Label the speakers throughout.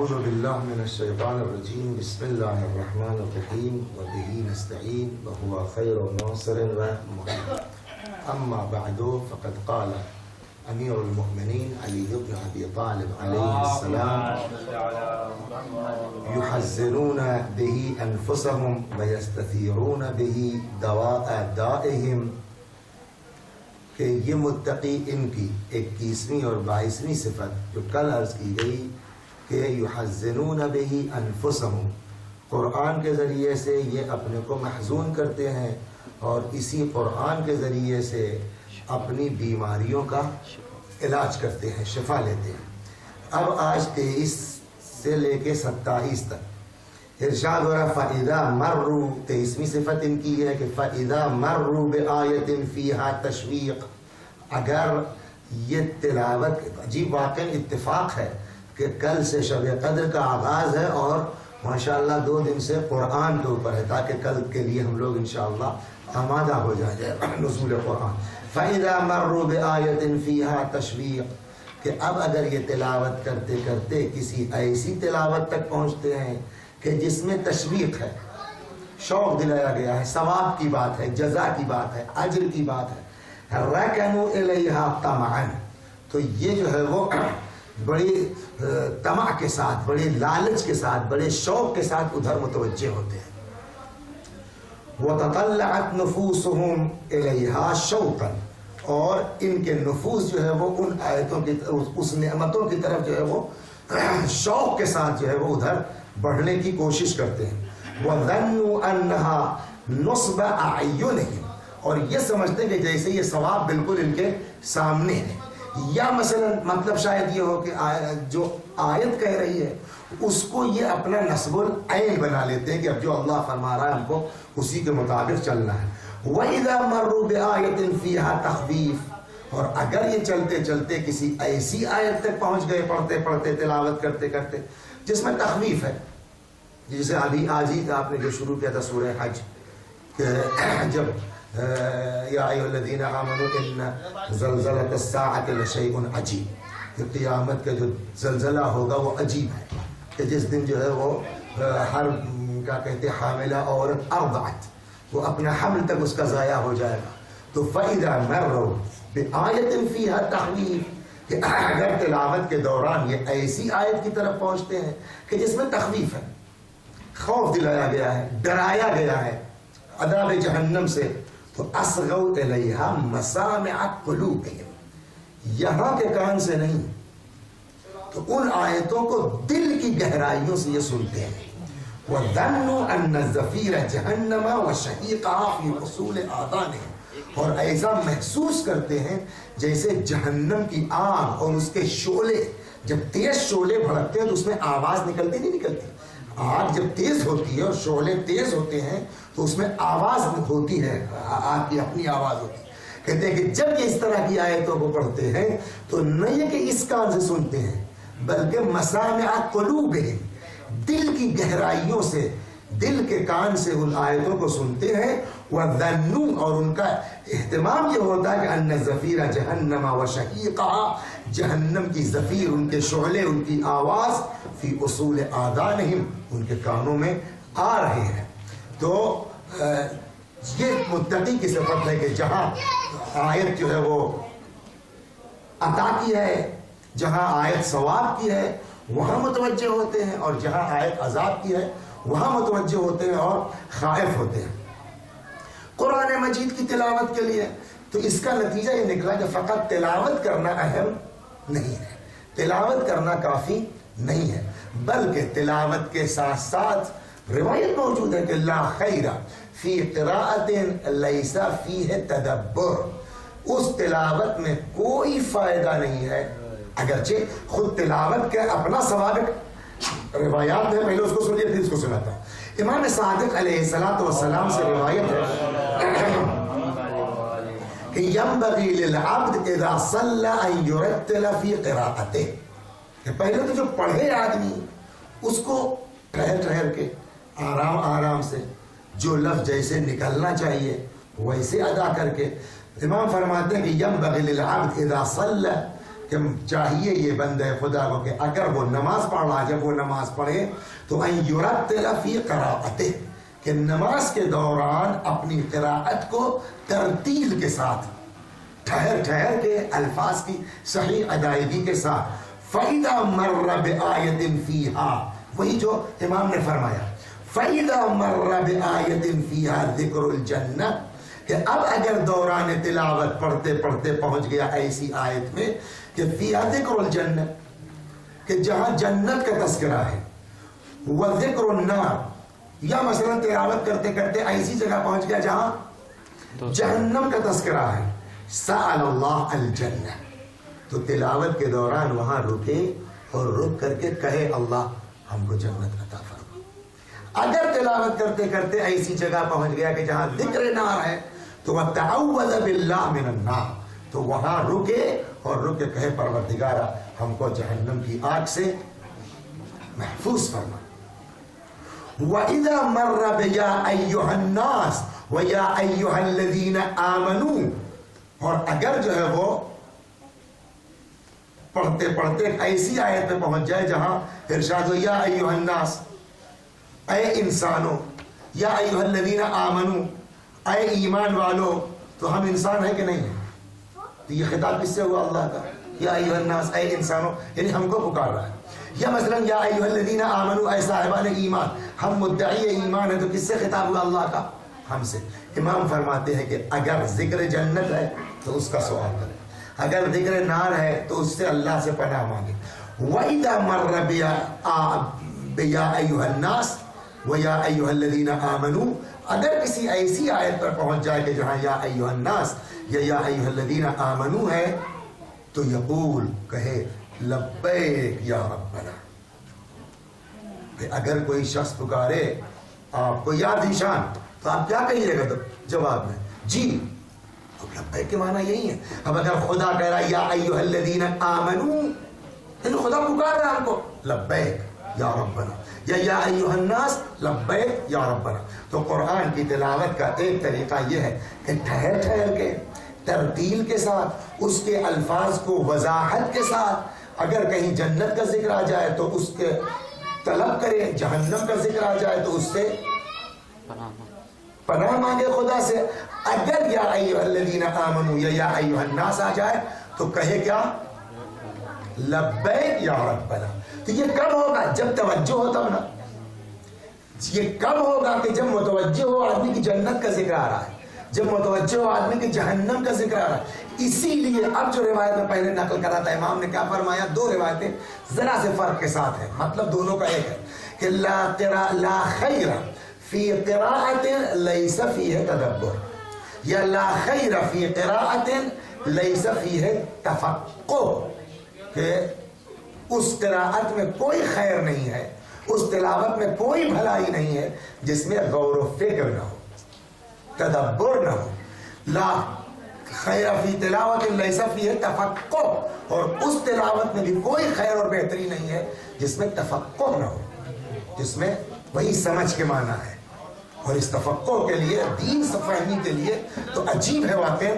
Speaker 1: أعوذ بالله من الشيطان الرجيم بسم الله الرحمن الرحيم وبه نستعين وهو خير ناصر ومعين أما بعد فقد قال أمير المؤمنين علي بن أبي طالب عليه السلام يحزنون به أنفسهم ويستثيرون به دواء دائهم کہ یہ متقی ان کی 21ویں اور 22ویں صفت جو کل عرض کی گئی کہ یحزنون به انفسهم، قرآن کے ذریعے سے یہ اپنے کو محزون کرتے ہیں اور اسی قرآن کے ذریعے سے اپنی بیماریوں کا علاج کرتے ہیں، شفا لیتے ہیں۔ اب آج 23 سے لے کے 27 تک ارشاد ہو رہا فَإِذَا مَرُّوا، 23ویں صفت ان کی ہے کہ فَإِذَا مَرُّوا بِآیَةٍ فِيهَا تَشْوِیق، اگر یہ تلاوت، عجیب واقعی اتفاق ہے کہ کل سے شب قدر کا آغاز ہے اور ماشاءاللہ 2 دن سے قرآن کے اوپر ہے تاکہ کل کے لیے ہم لوگ انشاءاللہ آمادہ ہو جائیں نزول قرآن۔ فَإِذَا مَرُّوا بِآیَةٍ فِيهَا تَشْوِیق، کہ اب اگر یہ تلاوت کرتے کرتے کسی ایسی تلاوت تک پہنچتے ہیں کہ جس میں تشویق ہے، شوق دلایا گیا ہے، ثواب کی بات ہے، جزا کی بات ہے، اجر کی بات ہے، رَكَنُوا إِلَيْهَا طَمَعًا، تو یہ جو ہے وہ بڑی طمع کے ساتھ، بڑے لالچ کے ساتھ، بڑے شوق کے ساتھ ادھر متوجہ ہوتے ہیں۔ وَتَطَلَّعَتْ نُفُوسُهُمْ إِلَيْهَا شَوْقًا، اور ان کے نفوس جو ہے وہ ان آیتوں کی، اس نعمتوں کی طرف جو ہے وہ شوق کے ساتھ جو ہے وہ ادھر بڑھنے کی کوشش کرتے ہیں۔ وَظَنُّوا أَنَّهَا نُصْبَ أَعْيُنِهِمْ، اور یہ سمجھتے ہیں کہ جیسے یہ ثواب بالکل ان کے سامنے ہے، یا مثلا مطلب شاید یہ ہو کہ جو آیت کہہ رہی ہے اس کو یہ اپنا نصب العین بنا لیتے ہیں کہ اب جو اللہ فرما رہا ہے ہم کو اسی کے مطابق چلنا ہے۔ وَإِذَا مَرُّوا بِآیَةٍ فِيهَا تَخْوِیف، اور اگر یہ چلتے چلتے کسی ایسی آیت تک پہنچ گئے پڑھتے پڑھتے تلاوت کرتے کرتے جس میں تخویف ہے، جسے ابھی آج ہی آپ نے جو شروع کیا تھا سورہ حج کہ جب یا ایھا الذین آمنوا ان زلزلۃ الساعۃ لشیء عجیب، کہ قیامت کا جو زلزلہ ہوگا وہ عجیب ہے، کہ جس دن جو ہے وہ ہر کیا کہتے حاملہ عورت ارضعت، وہ اپنا حمل تک اس کا ضائع ہو جائے گا۔ تو فَإِذَا مَرُّوا بِآیَةٍ فِيهَا تَخْوِیف، کہ اگر تلاوت کے دوران یہ ایسی آیت کی طرف پہنچتے ہیں کہ جس میں تخویف ہے، خوف دلایا گیا ہے، ڈرایا گیا ہے عذاب جہنم سے، تو اصغوا الیہا مسامع قلوبہم، یہاں کے کان سے نہیں، تو ان آیتوں کو دل کی گہرائیوں سے یہ سنتے ہیں۔ وَظَنُّوا أَنَّ الزَّفِيرَ جَهَنَّمَ وَشَهِيقَهَا فِي أُصُولِ آذَانِهِمْ، اور ایسا محسوس کرتے ہیں جیسے جہنم کی آگ اور اس کے شعلے، جب تیز شعلے بھڑکتے ہیں تو اس میں آواز نکلتی نہیں نکلتی، آگ جب تیز ہوتی ہے اور شعلے تیز ہوتے ہیں تو اس میں آواز ہوتی ہے، آگ کی اپنی آواز ہوتی ہے۔ کہتے ہیں کہ جب یہ اس طرح کی آیتوں کو پڑھتے ہیں تو نہیں ہے کہ اس کان سے سنتے ہیں بلکہ مسامع قلوبہم، دل کی گہرائیوں سے، دل کے کان سے ان آیتوں کو سنتے ہیں۔ وَظَنُّوا، اور ان کا اہتمام یہ ہوتا ہے کہ أَنَّ الزَّفِيرَ جَهَنَّمَ وَشَهِيقَهَا، جہنم کی زفیر، ان کے شعلے، ان کی آواز فی اصول آذانہم، ان کے کانوں میں آ رہے ہیں۔ تو یہ متقی کی صفت ہے کہ جہاں آیت جو ہے وہ عطا کی ہے، جہاں آیت ثواب کی ہے وہاں متوجہ ہوتے ہیں، اور جہاں آیت عذاب کی ہے وہاں متوجہ ہوتے ہیں اور خائف ہوتے ہیں۔ قرآن مجید کی تلاوت کے لیے تو اس کا نتیجہ یہ نکلا کہ فقط تلاوت کرنا اہم نہیں ہے، تلاوت کرنا کافی نہیں ہے، بلکہ تلاوت کے ساتھ ساتھ روایت موجود ہے کہ لا خیر فی قراءۃ لیس فیہ تدبر، اس تلاوت میں کوئی فائدہ نہیں ہے، اگرچہ خود تلاوت کا اپنا ثواب روایات ہے، پہلے اس کو سنیے پھر اس کو سناتا ہوں۔ امام صادق علیہ السلام سے روایت ہے کہ ینبغی للعبد اذا صلی ان یرتل فی قراءتہ، کہ پہلے تو جو پڑھے آدمی اس کو ٹھہر ٹھہر کے آرام آرام سے جو لفظ جیسے نکلنا چاہیے ویسے ادا کر کے، امام فرماتے ہیں کہ ینبغی للعبد اذا صلی، کہ کہ چاہیے یہ بندے خدا کو کہ اگر وہ نماز پڑھ رہا، جب وہ نماز پڑھے تو ان یرتل فی قراءتہ، کہ نماز کے دوران اپنی قراءت کو ترتیل کے ساتھ، ٹھہر ٹھہر کے الفاظ کی صحیح ادائیگی کے ساتھ، فَإِذَا مَرَّ بِآیَةٍ فِيهَا، وہی جو امام نے فرمایا فَإِذَا مَرَّ بِآیَةٍ فِيهَا ذِکْرُ الْجَنَّةِ، کہ اب اگر دوران تلاوت پڑھتے پڑھتے پہنچ گیا ایسی آیت میں کہ فِيهَا ذِکْرُ الْجَنَّةِ، کہ جہاں جنت کا تذکرہ ہے، وَذِکْرُ النَّارِ، یا مثلا تلاوت کرتے کرتے ایسی جگہ پہنچ گیا جہاں جہنم کا تذکرہ ہے، سأل اللہ الجنہ، تو تلاوت کے دوران وہاں رکے اور رک کر کے کہے اللہ ہم کو جنت عطا فرما۔ اگر تلاوت کرتے کرتے ایسی جگہ پہنچ گیا کہ جہاں ذکر نار ہے تو وَتَعَوَّذَ بِاللَّهِ مِنَ النَّارِ، تو وہاں رکے اور رک کے کہے پروردگارا ہم کو جہنم کی آگ سے محفوظ فرما۔ وَإِذَا مَرَّ بِيَا أَيُّهَا النَّاسِ وَيَا أَيُّهَا الَّذِينَ آمَنُوا، اور اگر جو ہے وہ پڑھتے پڑھتے ایسی آیت پہ پہنچ جائے جہاں ارشاد ہو یا ایھا الناس، اے انسانوں، یا ایھا الذین آمنوا، اے ایمان والو، تو ہم انسان ہیں کہ نہیں ہیں؟ تو یہ خطاب کس سے ہوا؟ اللہ کا، یا ایھا الناس، اے انسانوں، یعنی ہم کو پکار رہا ہے۔ یا مثلا یا ایھا الذین آمنوا، اے صاحبان ایمان، ہم مدعی ایمان ہیں، تو کس سے خطاب ہوا؟ اللہ کا، ہم سے۔ امام فرماتے ہیں کہ اگر ذکر جنت ہے تو اس کا سوال کریں، اگر ذکر نار ہے تو اس سے اللہ سے پناہ مانگے۔ وَإِذَا مَرَّ بِيَا أَيُّهَا النَّاسِ وَيَا أَيُّهَا الَّذِينَ آمَنُوا، اگر کسی ایسی آیت پر پہنچ جائے کہ جہاں یا ایھا الناس یا ایھا الذین آمنوا ہے تو یقول، کہے لبیک یا ربنا۔ اگر کوئی شخص پکارے آپ کو یا ذیشان، تو آپ کیا کہیے گا جواب میں؟ جی۔ لبیک کے معنی یہی ہے۔ اب اگر خدا کہہ رہا ہے یا ایھا الذین آمنوا، یعنی خدا پکار رہا ہے ہم کو، لبیک یا ربنا، یا ایھا الناس لبیک یا ربنا۔ تو قرآن کی تلاوت کا ایک طریقہ یہ ہے کہ ٹھہر ٹھہر کے، ترتیل کے ساتھ، اس کے الفاظ کو وضاحت کے ساتھ، اگر کہیں جنت کا ذکر آ جائے تو اس کے طلب کرے، جہنم کا ذکر آ جائے تو اس سے پناہ مانگے خدا سے۔ اگر یا ایھا الذین آمنوا یا ایھا الناس آ جائے تو کہے کیا؟ لبیک یا ربنا۔ تو یہ کب ہوگا؟ جب توجہ ہو تب نا۔ یہ کب ہوگا؟ کہ جب متوجہ ہو آدمی کی جنت کا ذکر آ رہا ہے، جب متوجہ ہو آدمی کی جہنم کا ذکر آ رہا ہے۔ اسی لیے اب جو روایت میں پہلے نقل کرا تھا، امام نے کیا فرمایا؟ دو روایتیں ذرا سے فرق کے ساتھ ہیں، مطلب دونوں کا ایک ہے کہ لا خیر فی قراءت لیس فیہ تدبر، یا لا خیر فی قراءت لیس فیہ تفقہ، کہ اس قراءت میں کوئی خیر نہیں ہے، اس تلاوت میں کوئی بھلائی نہیں ہے جس میں غور و فکر نہ ہو، تدبر نہ ہو۔ لا خیر فی تلاوت لیس فیہ تفقہ، اور اس تلاوت میں بھی کوئی خیر اور بہتری نہیں ہے جس میں تفقہ نہ ہو، جس میں وہی سمجھ کے معنی ہے۔ اور اس تفقہ کے لیے، دین فہمی کے لیے تو عجیب ہے واقع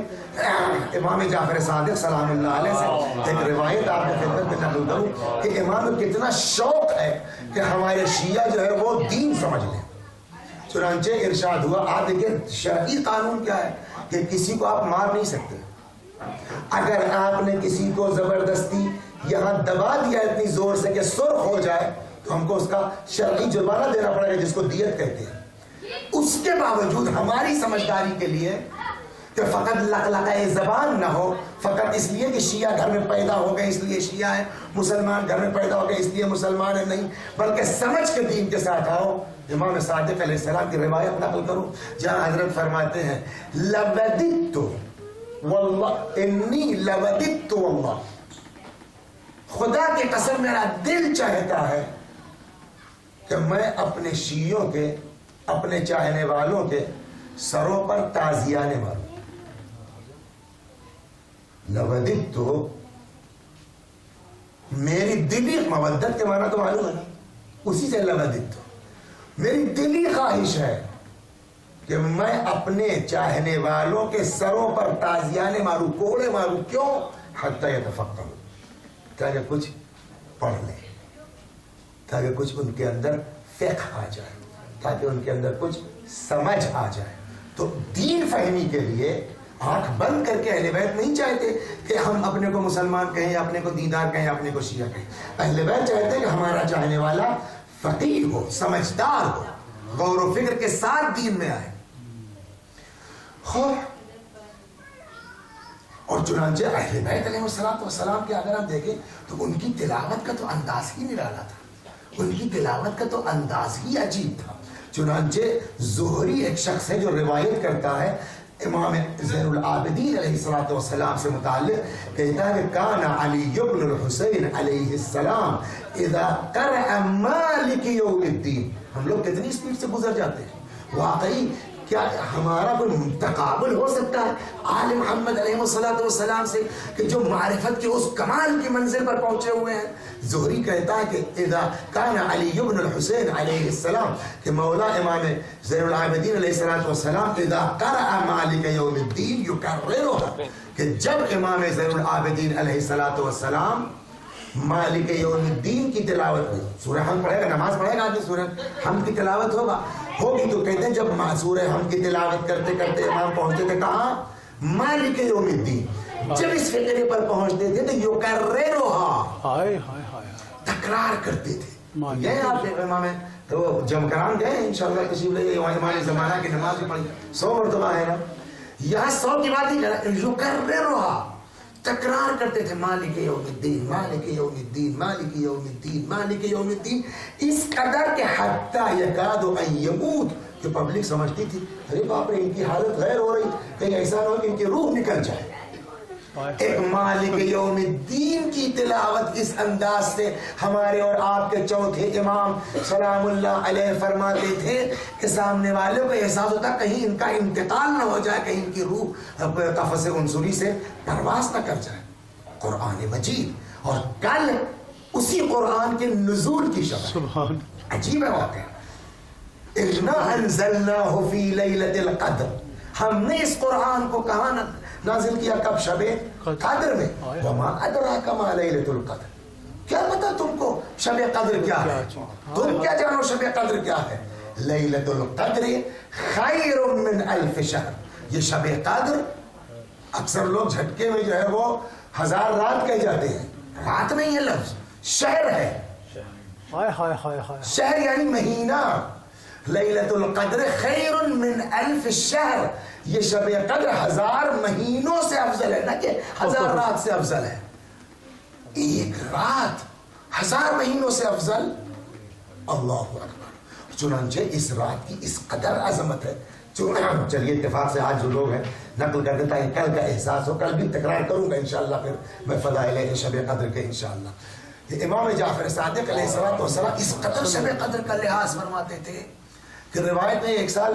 Speaker 1: امام جعفر صادق سلام اللہ علیہ سے ایک روایت آپ کی خدمت میں نقل کروں کہ امام کو کتنا شوق ہے کہ ہمارے شیعہ جو ہے وہ دین سمجھ لیں۔ چنانچہ ارشاد ہوا، آپ دیکھیں شرعی قانون کیا ہے کہ کسی کو آپ مار نہیں سکتے۔ اگر آپ نے کسی کو زبردستی یہاں دبا دیا اتنی زور سے کہ سرخ ہو جائے تو ہم کو اس کا شرعی جرمانہ دینا پڑے گا، جس کو دیت کہتے ہیں۔ اس کے باوجود ہماری سمجھداری کے لیے کہ فقط لقلقہ زبان نہ ہو، فقط اس لیے کہ شیعہ گھر میں پیدا ہو گئے اس لیے شیعہ ہیں، مسلمان گھر میں پیدا ہو گئے اس لیے مسلمان ہیں، نہیں، بلکہ سمجھ کے دین کے ساتھ آؤ۔ امام صادق علیہ السلام کی روایت نقل کروں جہاں حضرت فرماتے ہیں لوددت واللہ انی لوددت واللہ، خدا کی قسم میرا دل چاہتا ہے کہ میں اپنے شیعوں کے، اپنے چاہنے والوں کے سروں پر تازیانے ماروں۔ لوددت تو میری دلی، مودت کے معنی تو معلوم ہے نا، اسی سے لوددت، میری دلی خواہش ہے کہ میں اپنے چاہنے والوں کے سروں پر تازیانے ماروں، کوڑے ماروں۔ کیوں؟ حتی یتفقہوا، تاکہ کچھ پڑھ لیں، تاکہ کچھ ان کے اندر فقہ آ جائے، تاکہ ان کے اندر کچھ سمجھ آ جائے. تو دین فہمی کے لیے آنکھ بند کر کے اہل بیت نہیں چاہتے کہ ہم اپنے کو مسلمان کہیں یا اپنے کو دیندار کہیں یا اپنے کو شیعہ کہیں. اہل بیت چاہتے ہیں کہ ہمارا چاہنے والا فقیہ ہو، سمجھدار ہو، غور و فکر کے ساتھ دین میں آئے. اور چنانچہ اہل بیت علیہ السلام کے اگر ہم دیکھیں تو ان کی تلاوت کا تو انداز ہی نرالا تھا، ان کی تلاوت کا تو انداز ہی عجیب تھا. چنانچہ زہری ایک شخص ہے جو روایت کرتا ہے امام زین العابدین علیہ السلام سے متعلق، کہتا ہے کہ کان علی بن الحسین علیہ السلام اذا قرأ مالک یوم الدین. ہم لوگ کتنی سپیڈ سے گزر جاتے ہیں. واقعی کیا ہمارا کوئی تقابل ہو سکتا ہے آل محمد علیہ السلام سے کہ جو معرفت کے اس کمال کی منزل پر پہنچے ہوئے ہیں. زہری کہتا ہے کہ اذا کان علی بن الحسین علیہ السلام، کہ مولا امام زین العابدین علیہ السلام اذا قرأ مالک یوم الدین یکررها، کہ جب امام زین العابدین علیہ السلام مالک یوم الدین کی تلاوت ہوئی، سورہ حمد پڑھے گا، نماز پڑھے گا آدمی، سورہ حمد کی تلاوت ہوگی تو کہتے ہیں جب سورہ حمد کی تلاوت کرتے کرتے امام پہنچتے تھے کہاں؟ مالک یوم الدین. جب اس فقرے پر پہنچتے تھے تو یکررها، تکرار کرتے تھے. گئے آپ امام تو جمکران گئے انشاءاللہ تشریف لے، وہاں امام زمانہ کی نماز بھی پڑھی 100 مرتبہ ہے نا. یہاں 100 کی بات نہیں کر رہا، یکررها، تکرار کرتے تھے مالک یوم الدین، مالک یوم الدین، مالک یوم الدین، مالک یوم الدین. اس قدر کہ حتی یکاد ان یموت، کہ پبلک سمجھتی تھی ارے باپ رے ان کی حالت غیر ہو رہی، کہیں ایسا نہ ہو کہ ان کی روح نکل جائے. ایک مالک یوم الدین کی تلاوت اس انداز سے ہمارے اور آپ کے چوتھے امام سلام اللہ علیہ فرماتے تھے کہ سامنے والوں کو احساس ہوتا کہیں ان کا انتقال نہ ہو جائے، کہیں ان کی روح قفس عنصری سے پرواز نہ کر جائے. قرآن مجید، اور کل اسی قرآن کے نزول کی شب، عجیب ہے واقعہ. اِنَّا أَنزَلْنَاهُ فِي لَيْلَةِ الْقَدْرِ، ہم نے اس قرآن کو کہاں نازل کیا؟ کب؟ شب قدر میں. وَمَا أَدْرَاكَ مَا لَيْلَةُ الْقَدْرِ، کیا پتا تم کو شب قدر کیا ہے؟ تم کیا جانو شب قدر کیا ہے؟ لیلۃ القدر خیر من الف شہر. یہ شب قدر اکثر لوگ جھٹکے میں جو ہے وہ 1000 رات کہہ جاتے ہیں. رات نہیں ہے لفظ، شہر ہے. شہر یعنی مہینہ. لیلۃ القدر خیر من الف شہر، یہ شب قدر 1000 مہینوں سے افضل ہے، نہ کہ 1000 رات سے افضل ہے. ایک رات 1000 مہینوں سے افضل. اللہ اکبر. چنانچہ اس رات کی اس قدر عظمت ہے. چلیے اتفاق سے آج جو لوگ ہیں نقل کر دیتا ہے، کل کا احساس ہو، کل بھی تکرار کروں گا انشاءاللہ پھر میں فضائل شب قدر کے انشاءاللہ. امام جعفر صادق علیہ السلام اس قدر شب قدر کا لحاظ فرماتے تھے کہ روایت میں ایک سال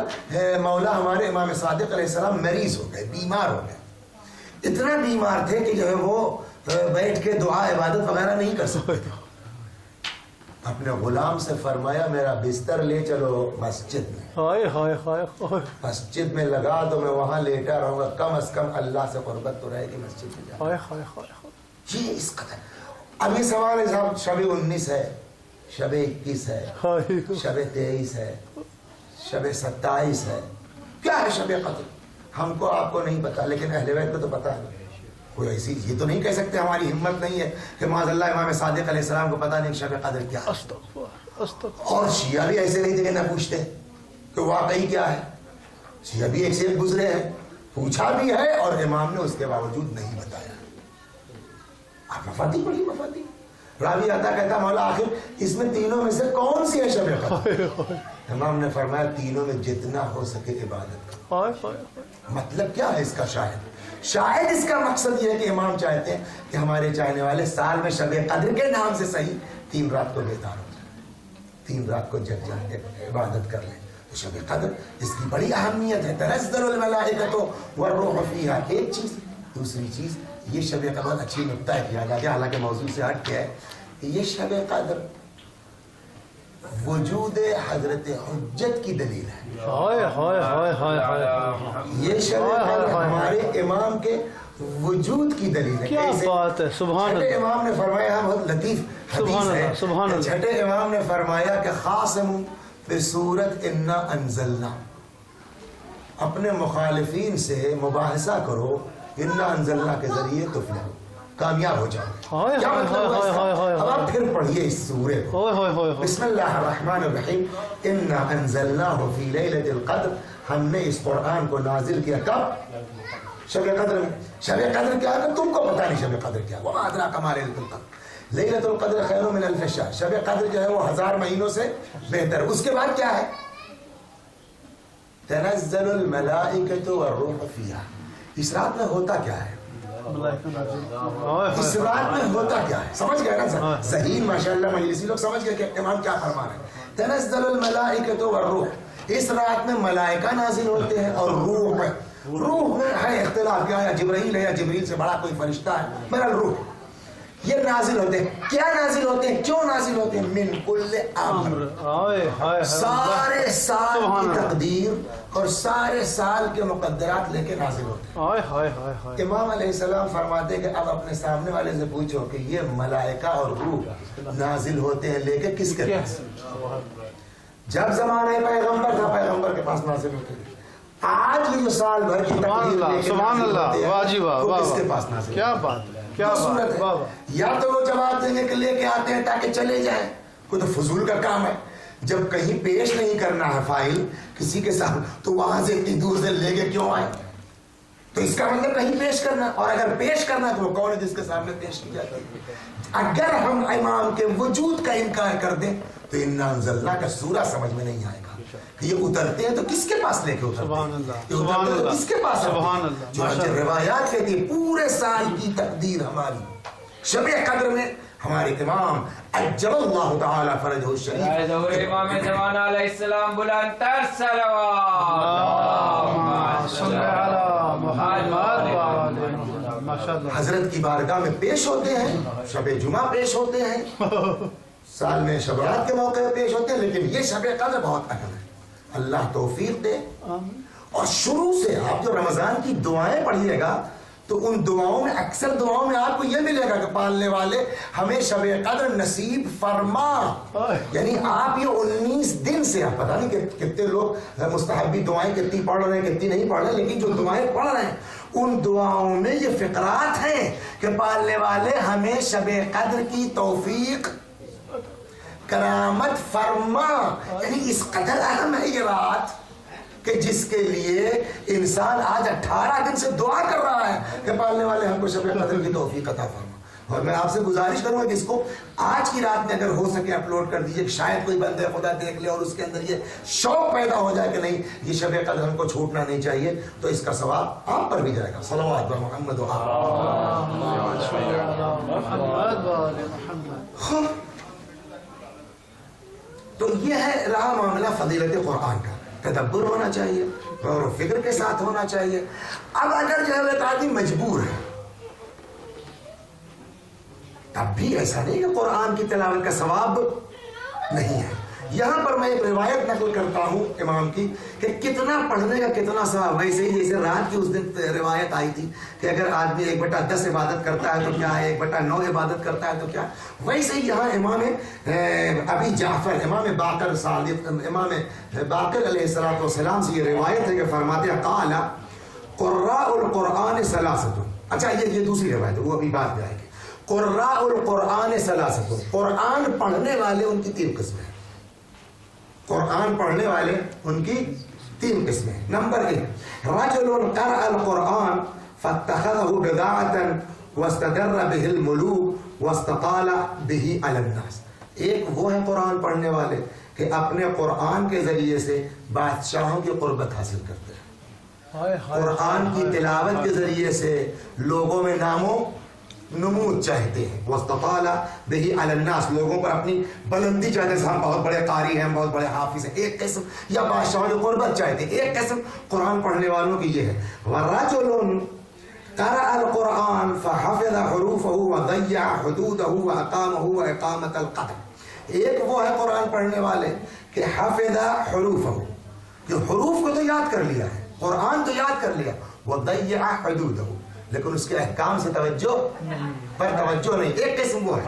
Speaker 1: مولا ہمارے امام صادق علیہ السلام مریض ہو گئے، بیمار ہو گئے. اتنا بیمار تھے کہ جو ہے وہ بیٹھ کے دعا عبادت وغیرہ نہیں کر سکتے تھے. اپنے غلام سے فرمایا میرا بستر لے چلو مسجد میں، مسجد میں لگا دو، میں وہاں لیٹا رہوں گا، کم از کم اللہ سے قربت تو رہے گی مسجد میں جا. یہ اس قدر. اب یہ سوال ہے صاحب شب 19 ہے، شب 21 ہے، شب 23 ہے، شب 27 ہے، کیا ہے شب قدر؟ ہم کو آپ کو نہیں پتا، لیکن اہل بیت کو تو پتا ہے. کوئی ایسی یہ تو نہیں کہہ سکتے، ہماری ہمت نہیں ہے کہ معاذ اللہ امام صادق علیہ السلام کو پتا نہیں شب قدر کیا ہے. اور شیعہ بھی ایسے نہیں تھے کہ نہ پوچھتے کہ واقعی کیا ہے. شیعہ بھی ایک سے ایک گزرے ہیں، پوچھا بھی ہے اور امام نے اس کے باوجود نہیں بتایا. آپ مفادی پڑھی، مفادی راوی آتا کہتا مولا آخر اس میں تینوں میں سے کون سی ہے شب قدر؟ امام نے فرمایا تینوں میں جتنا ہو سکے عبادت کرو. مطلب کیا ہے اس کا؟ شاید اس کا مقصد یہ ہے کہ امام چاہتے ہیں کہ ہمارے چاہنے والے سال میں شب قدر کے نام سے صحیح 3 رات کو بیدار ہو جائیں، 3 رات کو جگ جا کے عبادت کر لیں. تو شب قدر اس کی بڑی اہمیت ہے. تنزل الملائکۃ والروح فیہا، ایک چیز. دوسری چیز یہ شب قدر اچھی نکتہ ہے کیا جاتا ہے، حالانکہ موضوع سے ہٹ کے ہے. یہ شب قدر وجود حضرت حجت کی دلیل ہے.
Speaker 2: ہائے ہائے ہائے ہائے ہائے،
Speaker 1: یہ شب قدر ہمارے امام کے وجود کی دلیل ہے.
Speaker 2: کیا بات ہے، سبحان
Speaker 1: چھٹے
Speaker 2: اللہ.
Speaker 1: امام نے فرمایا، بہت لطیف حدیث ہے،
Speaker 2: سبحان اللہ.
Speaker 1: چھٹے امام نے فرمایا کہ خاصم بسورت انا انزلنا، اپنے مخالفین سے مباحثہ کرو انا انزلنا کے ذریعے تفلحوا، کامیاب ہو جاؤ. کیا مطلب ہے؟ اب آپ پھر پڑھیے اس سورے کو. بسم اللہ الرحمن الرحیم. انا انزلناہ فی لیلۃ القدر، ہم نے اس قرآن کو نازل کیا کب؟ شب قدر میں. شب قدر کیا ہے تم کو پتہ نہیں شب قدر کیا. وما ادراک ما لیلۃ القدر، لیلۃ القدر خیر من الف شہر. شب قدر جو ہے وہ 1000 مہینوں سے بہتر. اس کے بعد کیا ہے؟ تنزل الملائکۃ والروح فیہا. اس رات میں ہوتا کیا ہے؟ اس رات میں ہوتا کیا ہے؟ سمجھ گئے نا ذہین ماشاءاللہ مجلسی لوگ سمجھ گئے کہ امام کیا فرما رہے ہیں. تنزل الملائکۃ والروح، اس رات میں ملائکہ نازل ہوتے ہیں اور روح. روح میں ہے اختلاف، کیا ہے جبرائیل ہے یا جبریل سے بڑا کوئی فرشتہ ہے، بہرحال روح. یہ نازل ہوتے ہیں. کیا نازل ہوتے ہیں؟ کیوں نازل ہوتے ہیں؟ من کل امر، سارے سال کی تقدیر اور سارے سال کے مقدرات لے کے نازل ہوتے ہیں. امام علیہ السلام فرماتے ہیں کہ اب اپنے سامنے والے سے پوچھو کہ یہ ملائکہ اور روح نازل ہوتے ہیں لے کے کس کے پاس؟ جب زمانہ پیغمبر تھا پیغمبر کے پاس نازل ہوتے ہیں. آج بھی جو سال بھر کی تقدیر لے کے نازل ہوتے ہیں وہ کس کے پاس نازل؟
Speaker 2: کیا بات ہے، کیا
Speaker 1: صورت ہے. یا تو وہ جواب دینے کے لے کے آتے ہیں تاکہ چلے جائیں، کوئی تو فضول کا کام ہے. جب کہیں پیش نہیں کرنا ہے فائل کسی کے ساتھ تو وہاں سے اتنی دور سے لے کے کیوں آئے؟ تو اس کا مطلب کہیں پیش کرنا، اور اگر پیش کرنا تو وہ کون ہے جس کے سامنے پیش کی جاتی ہے؟ اگر ہم امام کے وجود کا انکار کر دیں تو انا انزلنا کا سورہ سمجھ میں نہیں آئے گا. یہ اترتے ہیں تو کس کے پاس لے کے اترتے ہیں؟ کس کے پاس؟ جو روایات کہتی ہے پورے سال کی تقدیر ہماری شب قدر میں ہمارے امام عجل اللہ تعالی فرجہ الشریف
Speaker 3: ظہور امام زمان علیہ السلام بلند تر صلوات
Speaker 1: حضرت کی بارگاہ میں پیش ہوتے ہیں. شب جمعہ پیش ہوتے ہیں، سال میں شب رات کے موقع پیش ہوتے ہیں، لیکن یہ شب قدر بہت اہم ہے. اللہ توفیق دے. اور شروع سے آپ جو رمضان کی دعائیں پڑھیے گا تو ان دعاؤں میں اکثر دعاؤں میں آپ کو یہ ملے گا کہ پالنے والے ہمیں شب قدر نصیب فرما. یعنی آپ یہ 19 دن سے، آپ پتہ نہیں کہ کتنے لوگ مستحبی دعائیں کتنی پڑھ رہے ہیں کتنی نہیں پڑھ رہے ہیں، لیکن جو دعائیں پڑھ رہے ہیں ان دعاؤں میں یہ فقرات ہیں کہ پالنے والے ہمیں شب قدر کی توفیق کرامت فرما. یعنی اس قدر اہم ہے یہ رات کہ جس کے لیے انسان آج 18 دن سے دعا کر رہا ہے کہ پالنے والے ہم کو شب قدر کی توفیق عطا فرما. اور میں آپ سے گزارش کروں گا کہ اس کو آج کی رات میں اگر ہو سکے اپلوڈ کر دیجئے، شاید کوئی بندہ خدا دیکھ لے اور اس کے اندر یہ شوق پیدا ہو جائے کہ نہیں یہ شب قدر ہم کو چھوٹنا نہیں چاہیے، تو اس کا ثواب آپ پر بھی جائے گا. صلوات محمد و تو یہ ہے رہا معاملہ فضیلت قرآن کا. تدبر ہونا چاہیے، غور و فکر کے ساتھ ہونا چاہیے. اب اگر جو ہے ایک آدمی مجبور ہے تب بھی ایسا نہیں کہ قرآن کی تلاوت کا ثواب نہیں ہے. یہاں پر میں ایک روایت نقل کرتا ہوں امام کی کہ کتنا پڑھنے کا کتنا ثواب. ویسے ہی جیسے رات کی اس دن روایت آئی تھی کہ اگر آدمی 1/10 عبادت کرتا ہے تو کیا ہے، 1/9 عبادت کرتا ہے تو کیا. ویسے ہی یہاں امام ابی جعفر، امام باقر صادق، امام باقر علیہ السلام سے یہ روایت ہے کہ فرماتے ہیں قال قراء القرآن ثلاثۃ. اچھا یہ دوسری روایت ہے، وہ ابھی بات میں آئے گی. قراء القرآن ثلاثۃ، قرآن پڑھنے والے ان کی 3 قسمیں ہیں. قرآن پڑھنے والے ان کی 3 قسمیں ہیں. نمبر 1 رجل قرأ القرآن فاتخذه بداعة واستدر به الملوك واستطال به على الناس. ایک وہ ہے قرآن پڑھنے والے کہ اپنے قرآن کے ذریعے سے بادشاہوں کی قربت حاصل کرتے ہیں. قرآن کی تلاوت کے ذریعے سے لوگوں میں نام و نمود چاہتے ہیں. واستطال به على الناس، لوگوں پر اپنی بلندی چاہتے ہیں، ہم بہت بڑے قاری ہیں، ہم بہت بڑے حافظ ہیں. ایک قسم یا بادشاہوں کی قربت چاہتے ہیں. ایک قسم قرآن پڑھنے والوں کی یہ ہے. ورجل قرأ القرآن فحفظ حروفه وضيع حدوده وأقامه وإقامة القدر. ایک وہ ہے قرآن پڑھنے والے کہ حافظہ حروفہ، کہ حروف کو تو یاد کر لیا ہے، قرآن تو یاد کر لیا، وضیع حدودہ، لیکن اس کے احکام سے توجہ نہیں۔ ایک قسم وہ ہے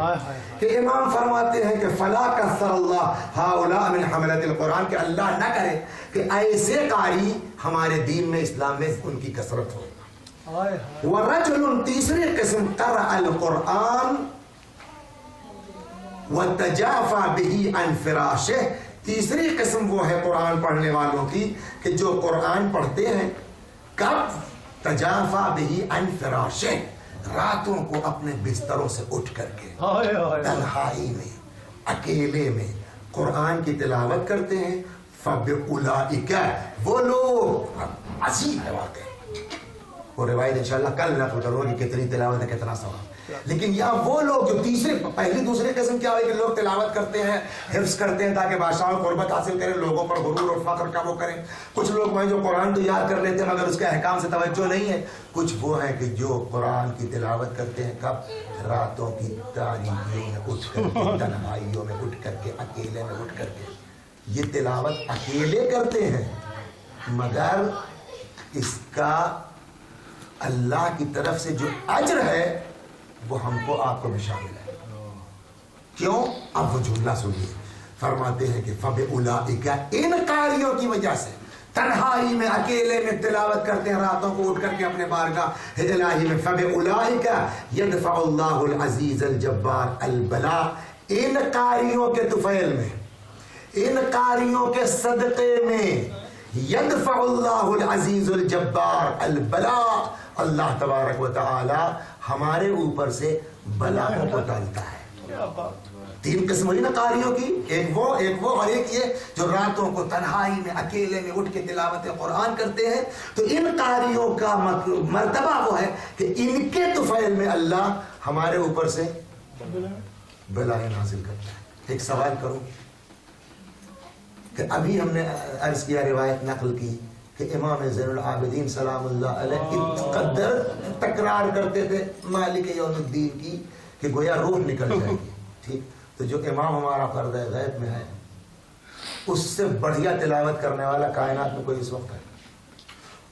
Speaker 1: کہ امام فرماتے ہیں کہ فلا کثر اللہ ہؤلاء من حملۃ القرآن، کہ اللہ نہ کرے کہ ایسے قاری ہمارے دین میں اسلام میں ان کی کثرت ہو۔ ورجل، تیسری قسم، قرأ القرآن وتجافى به عن فراشه، تیسری قسم وہ ہے قرآن پڑھنے والوں کی کہ جو قرآن پڑھتے ہیں کب؟ تجافى به عن فراشه، راتوں کو اپنے بستروں سے اٹھ کر کے تنہائی میں اکیلے میں قرآن کی تلاوت کرتے ہیں۔ فَبِأُولَٰئِكَ، وہ لوگ، عجیب ہے واقعہ، وہ روایت انشاءاللہ کل نقل کرو کہ کتنی تلاوت ہے کتنا ثواب، لیکن یہاں وہ لوگ جو پہلی دوسری قسم کیا ہوئی کہ لوگ تلاوت کرتے ہیں، حفظ کرتے ہیں تاکہ بادشاہوں کو قربت حاصل کریں، لوگوں پر غرور اور فخر کا وہ کریں۔ کچھ لوگ ہیں جو قرآن تو یاد کر لیتے ہیں مگر اس کے احکام سے توجہ نہیں ہے۔ کچھ وہ ہیں کہ جو قرآن کی تلاوت کرتے ہیں کب؟ راتوں کی تاریکیوں میں اٹھ کر کے، تنہائیوں میں اٹھ کر کے، اکیلے میں اٹھ کر کے۔ یہ تلاوت اکیلے کرتے ہیں مگر اس کا اللہ کی طرف سے جو اجر ہے وہ ہم کو آپ کو بھی شامل ہے۔ کیوں؟ اب وہ جملہ سنیے، فرماتے ہیں کہ فَبِأُولَٰئِكَ، ان قاریوں کی وجہ سے تنہائی میں اکیلے میں تلاوت کرتے ہیں راتوں کو اٹھ کر کے اپنے بارگاہ الہی میں، فَبِأُولَٰئِكَ يَدْفَعُ اللَّهُ الْعَزِيزَ الْجَبَّارَ الْبَلَاءَ، ان قاریوں کے طفیل میں، ان قاریوں کے صدقے میں، يَدْفَعُ اللَّهُ الْعَزِيزُ الْجَبَّارَ الْبَلَاءَ، اللہ تبارک و تعالی ہمارے اوپر سے بلا کو ٹالتا ہے۔ تین قسم ہوئی نا قاریوں کی، ایک وہ اور ایک یہ جو راتوں کو تنہائی میں اکیلے میں اٹھ کے تلاوت قرآن کرتے ہیں۔ تو ان قاریوں کا مرتبہ وہ ہے کہ ان کے طفیل میں اللہ ہمارے اوپر سے بلائیں نازل کرتا ہے۔ ایک سوال کروں کہ ابھی ہم نے عرض کیا، روایت نقل کی کہ امام زین العابدین سلام اللہ علیہ اس قدر تکرار کرتے تھے مالک یوم الدین کی کہ گویا روح نکل جائے گی۔ ٹھیک، تو جو امام ہمارا فرد غیب میں ہے اس سے بڑھیا تلاوت کرنے والا کائنات میں کوئی اس وقت ہے؟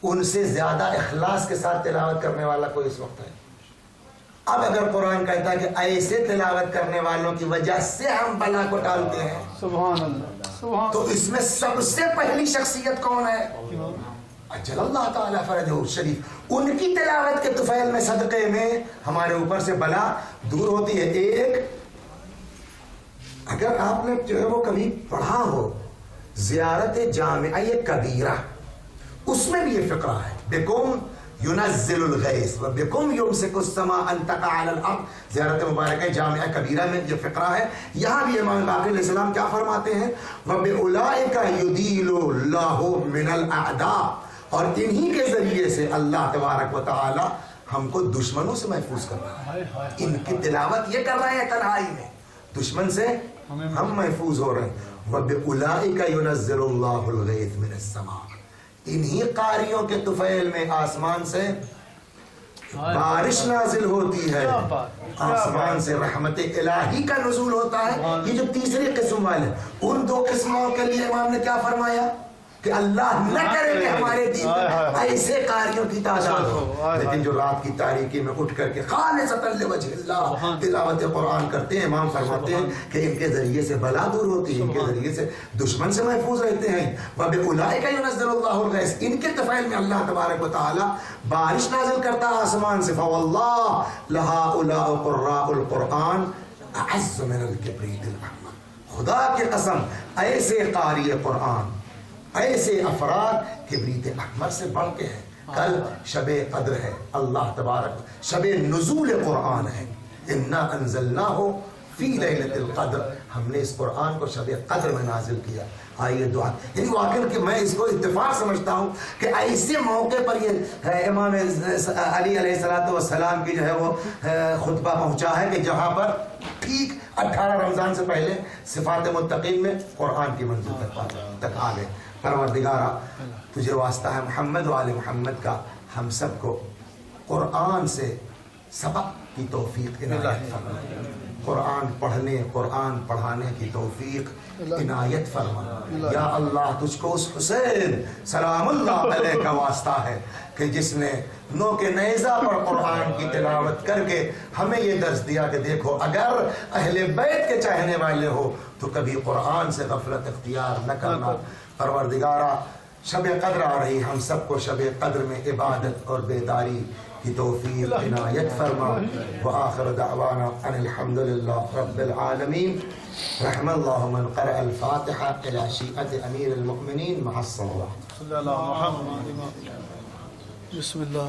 Speaker 1: ان سے زیادہ اخلاص کے ساتھ تلاوت کرنے والا کوئی اس وقت ہے؟ اب اگر قرآن کہتا ہے کہ ایسے تلاوت کرنے والوں کی وجہ سے ہم بلا کو ٹالتے ہیں،
Speaker 2: سبحان اللہ،
Speaker 1: تو اس میں سب سے پہلی شخصیت کون ہے؟ اجل اللہ تعالیٰ فرجہ شریف، ان کی تلاوت کے طفیل میں صدقے میں ہمارے اوپر سے بلا دور ہوتی ہے۔ ایک، اگر آپ نے جو ہے وہ کبھی پڑھا ہو زیارت جامعہ کبیرہ، اس میں بھی یہ فقرہ ہے، بِكُمْ يُنَزِّلُ الْغَيْثَ وَبِكُمْ يُمْسِكُ السَّمَاءَ أَن تَقَعَ عَلَى الْأَرْضِ، زیارت مبارکہ جامعہ کبیرہ میں یہ فقرہ ہے۔ یہاں بھی امام باقر علیہ السلام کیا فرماتے ہیں؟ وَبِأُولَٰئِكَ يُدِيلُ اللَّهُ مِنَ الْأَعْدَاءِ، اور انہی کے ذریعے سے اللہ تبارک و تعالی ہم کو دشمنوں سے محفوظ کر رہا ہے۔ ان کی تلاوت یہ کر رہے ہیں تنہائی میں، دشمن سے ہم محفوظ ہو رہے ہیں۔ وَبِأُولَٰئِكَ يُنَزِّلُ اللَّهُ الْغَيْثَ مِنَ السَّمَاءِ، انہی قاریوں کے طفیل میں آسمان سے بارش نازل ہوتی ہے، آسمان سے رحمت الہی کا نزول ہوتا ہے۔ یہ جو تیسری قسم والے، ان دو قسموں کے لیے امام نے کیا فرمایا کہ اللہ نہ کرے کہ ہمارے دین میں ایسے قاریوں کی تعداد ہو، لیکن جو رات کی تاریکی میں اٹھ کر کے خالصۃ لوجہ اللہ تلاوت قرآن کرتے ہیں، امام فرماتے ہیں کہ ان کے ذریعے سے بلا دور ہوتی ہے، ان کے ذریعے سے دشمن سے محفوظ رہتے ہیں۔ وَبِأُولَٰئِكَ يُنَزِّلُ اللَّهُ الْغَيْثَ، ان کے طفیل میں اللہ تبارک و تعالی بارش نازل کرتا ہے آسمان سے۔ فَوَاللَّهِ لَهَٰؤُلَاءِ قُرَّاءُ الْقُرْآنِ أَعَزُّ مِنَ الْكِبْرِيتِ الْأَحْمَرِ، خدا کی قسم ایسے قاری قرآن، ایسے افراد کبریت احمر سے بڑھ کے ہیں۔ کل شب قدر ہے، اللہ تبارک شب نزول قرآن ہے، انا انزلناہ فی لیلۃ القدر، ہم نے اس قرآن کو شب قدر میں نازل کیا۔ آئیے دعا، یعنی واقعی کہ میں اس کو اتفاق سمجھتا ہوں کہ ایسے موقع پر یہ امام علی علیہ السلام کی جو ہے وہ خطبہ پہنچا ہے کہ جہاں پر ٹھیک 18 رمضان سے پہلے صفات متقین میں قرآن کی منزل تک آ گئے۔ پروردگارا تجھے واسطہ ہے محمد و آل محمد کا، ہم سب کو قرآن سے سبق کی توفیق عنایت فرما، قرآن پڑھنے قرآن پڑھانے کی توفیق عنایت فرما۔ یا اللہ تجھ کو اس حسین سلام اللہ علیہ کا واسطہ ہے کہ جس نے نوک نیزہ پر قرآن کی تلاوت کر کے ہمیں یہ درس دیا کہ دیکھو اگر اہل بیت کے چاہنے والے ہو تو کبھی قرآن سے غفلت اختیار نہ کرنا۔ پروردگارہ شب قدر آ رہی، ہم سب کو شب قدر میں عبادت اور بیداری کی توفیق عنایت فرما۔ وآخر دعوانا ان الحمد للہ رب العالمین۔ رحم اللہ من قرأ الفاتحہ الى شیعت امیر المؤمنین مع الصلوات۔
Speaker 2: صلی اللہ محمد بسم اللہ